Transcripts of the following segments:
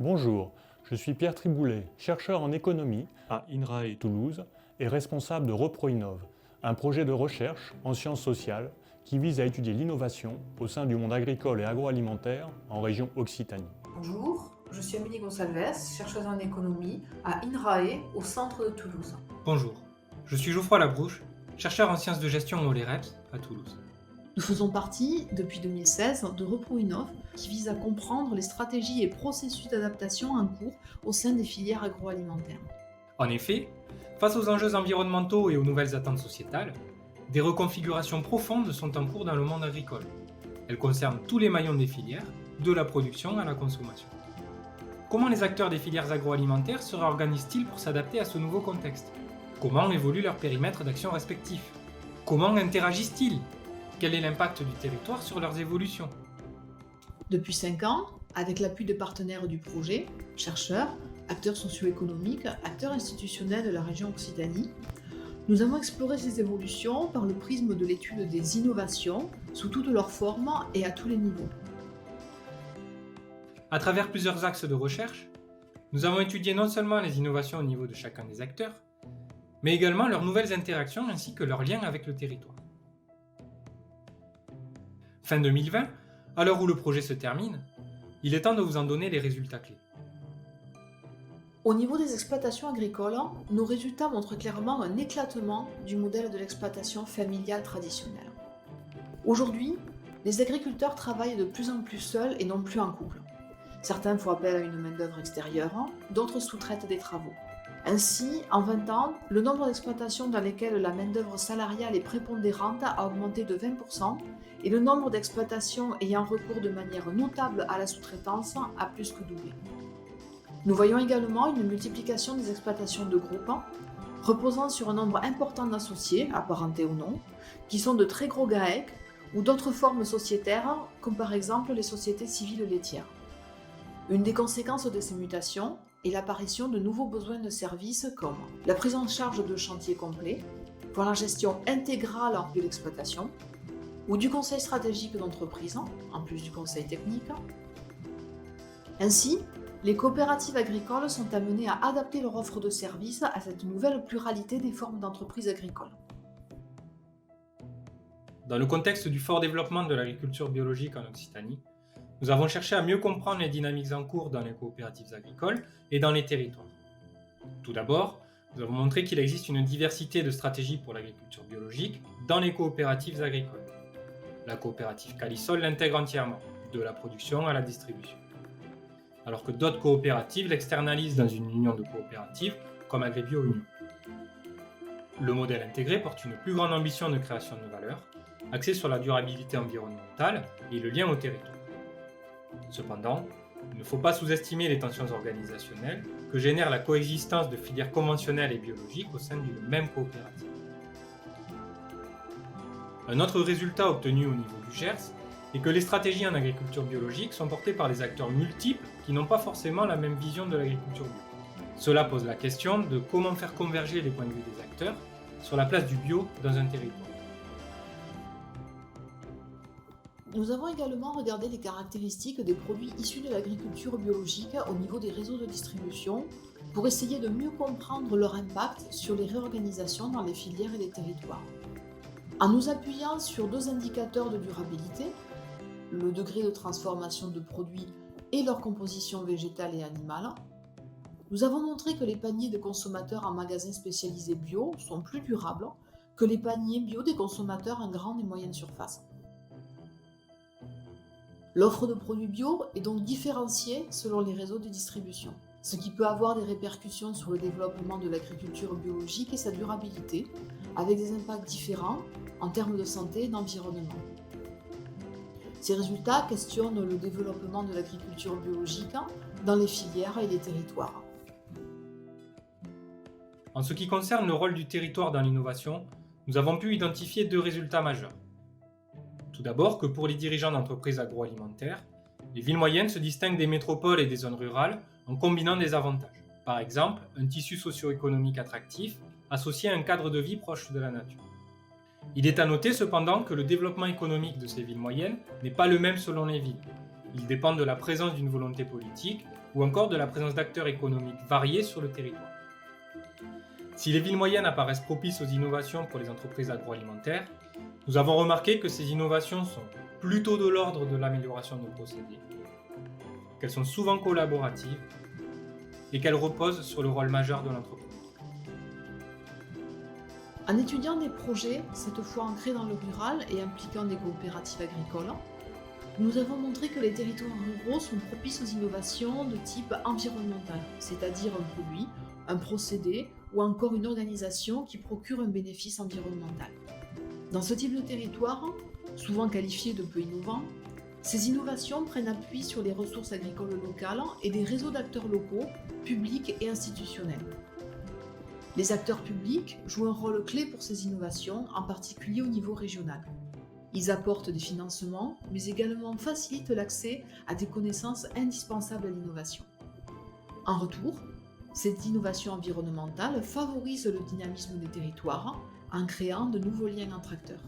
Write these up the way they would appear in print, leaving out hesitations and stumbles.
Bonjour, je suis Pierre Triboulet, chercheur en économie à INRAE Toulouse et responsable de ReproInnov, un projet de recherche en sciences sociales qui vise à étudier l'innovation au sein du monde agricole et agroalimentaire en région Occitanie. Bonjour, je suis Amélie Gonçalves, chercheuse en économie à INRAE au centre de Toulouse. Bonjour, je suis Geoffroy Labrouche, chercheur en sciences de gestion au LEREPS à Toulouse. Nous faisons partie, depuis 2016, de ReproInnov, qui vise à comprendre les stratégies et processus d'adaptation en cours au sein des filières agroalimentaires. En effet, face aux enjeux environnementaux et aux nouvelles attentes sociétales, des reconfigurations profondes sont en cours dans le monde agricole. Elles concernent tous les maillons des filières, de la production à la consommation. Comment les acteurs des filières agroalimentaires se réorganisent-ils pour s'adapter à ce nouveau contexte ? Comment évolue leur périmètre d'action respectif ? Comment interagissent-ils ? Quel est l'impact du territoire sur leurs évolutions ? Depuis 5 ans, avec l'appui de partenaires du projet, chercheurs, acteurs socio-économiques, acteurs institutionnels de la région Occitanie, nous avons exploré ces évolutions par le prisme de l'étude des innovations sous toutes leurs formes et à tous les niveaux. À travers plusieurs axes de recherche, nous avons étudié non seulement les innovations au niveau de chacun des acteurs, mais également leurs nouvelles interactions ainsi que leurs liens avec le territoire. Fin 2020, à l'heure où le projet se termine, il est temps de vous en donner les résultats clés. Au niveau des exploitations agricoles, nos résultats montrent clairement un éclatement du modèle de l'exploitation familiale traditionnelle. Aujourd'hui, les agriculteurs travaillent de plus en plus seuls et non plus en couple. Certains font appel à une main-d'œuvre extérieure, d'autres sous-traitent des travaux. Ainsi, en 20 ans, le nombre d'exploitations dans lesquelles la main-d'œuvre salariale est prépondérante a augmenté de 20% et le nombre d'exploitations ayant recours de manière notable à la sous-traitance a plus que doublé. Nous voyons également une multiplication des exploitations de groupe, reposant sur un nombre important d'associés, apparentés ou non, qui sont de très gros GAEC ou d'autres formes sociétaires, comme par exemple les sociétés civiles laitières. Une des conséquences de ces mutations est l'apparition de nouveaux besoins de services comme la prise en charge de chantiers complets, pour la gestion intégrale de l'exploitation, ou du conseil stratégique d'entreprise, en plus du conseil technique. Ainsi, les coopératives agricoles sont amenées à adapter leur offre de services à cette nouvelle pluralité des formes d'entreprises agricoles. Dans le contexte du fort développement de l'agriculture biologique en Occitanie, nous avons cherché à mieux comprendre les dynamiques en cours dans les coopératives agricoles et dans les territoires. Tout d'abord, nous avons montré qu'il existe une diversité de stratégies pour l'agriculture biologique dans les coopératives agricoles. La coopérative Calisol l'intègre entièrement, de la production à la distribution. Alors que d'autres coopératives l'externalisent dans une union de coopératives comme Agribio Union. Le modèle intégré porte une plus grande ambition de création de valeur, axée sur la durabilité environnementale et le lien au territoire. Cependant, il ne faut pas sous-estimer les tensions organisationnelles que génère la coexistence de filières conventionnelles et biologiques au sein d'une même coopérative. Un autre résultat obtenu au niveau du GERS est que les stratégies en agriculture biologique sont portées par des acteurs multiples qui n'ont pas forcément la même vision de l'agriculture bio. Cela pose la question de comment faire converger les points de vue des acteurs sur la place du bio dans un territoire. Nous avons également regardé les caractéristiques des produits issus de l'agriculture biologique au niveau des réseaux de distribution pour essayer de mieux comprendre leur impact sur les réorganisations dans les filières et les territoires. En nous appuyant sur 2 indicateurs de durabilité, le degré de transformation de produits et leur composition végétale et animale, nous avons montré que les paniers de consommateurs en magasins spécialisés bio sont plus durables que les paniers bio des consommateurs en grande et moyenne surface. L'offre de produits bio est donc différenciée selon les réseaux de distribution, ce qui peut avoir des répercussions sur le développement de l'agriculture biologique et sa durabilité, avec des impacts différents en termes de santé et d'environnement. Ces résultats questionnent le développement de l'agriculture biologique dans les filières et les territoires. En ce qui concerne le rôle du territoire dans l'innovation, nous avons pu identifier 2 résultats majeurs. Tout d'abord que pour les dirigeants d'entreprises agroalimentaires, les villes moyennes se distinguent des métropoles et des zones rurales en combinant des avantages. Par exemple, un tissu socio-économique attractif associé à un cadre de vie proche de la nature. Il est à noter cependant que le développement économique de ces villes moyennes n'est pas le même selon les villes. Ils dépendent de la présence d'une volonté politique ou encore de la présence d'acteurs économiques variés sur le territoire. Si les villes moyennes apparaissent propices aux innovations pour les entreprises agroalimentaires, nous avons remarqué que ces innovations sont plutôt de l'ordre de l'amélioration de procédés, qu'elles sont souvent collaboratives et qu'elles reposent sur le rôle majeur de l'entreprise. En étudiant des projets, cette fois ancrés dans le rural et impliquant des coopératives agricoles, nous avons montré que les territoires ruraux sont propices aux innovations de type environnemental, c'est-à-dire un produit, un procédé ou encore une organisation qui procure un bénéfice environnemental. Dans ce type de territoire, souvent qualifié de peu innovant, ces innovations prennent appui sur les ressources agricoles locales et des réseaux d'acteurs locaux, publics et institutionnels. Les acteurs publics jouent un rôle clé pour ces innovations, en particulier au niveau régional. Ils apportent des financements, mais également facilitent l'accès à des connaissances indispensables à l'innovation. En retour, cette innovation environnementale favorise le dynamisme des territoires en créant de nouveaux liens entre acteurs.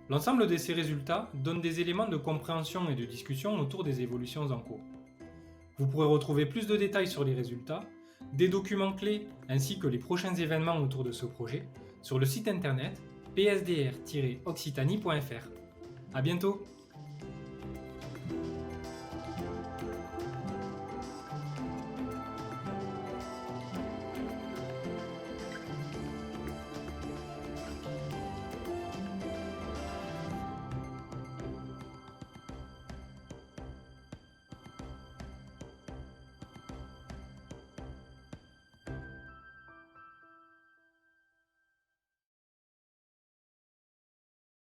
L'ensemble de ces résultats donne des éléments de compréhension et de discussion autour des évolutions en cours. Vous pourrez retrouver plus de détails sur les résultats, des documents clés ainsi que les prochains événements autour de ce projet sur le site internet psdr-occitanie.fr. À bientôt!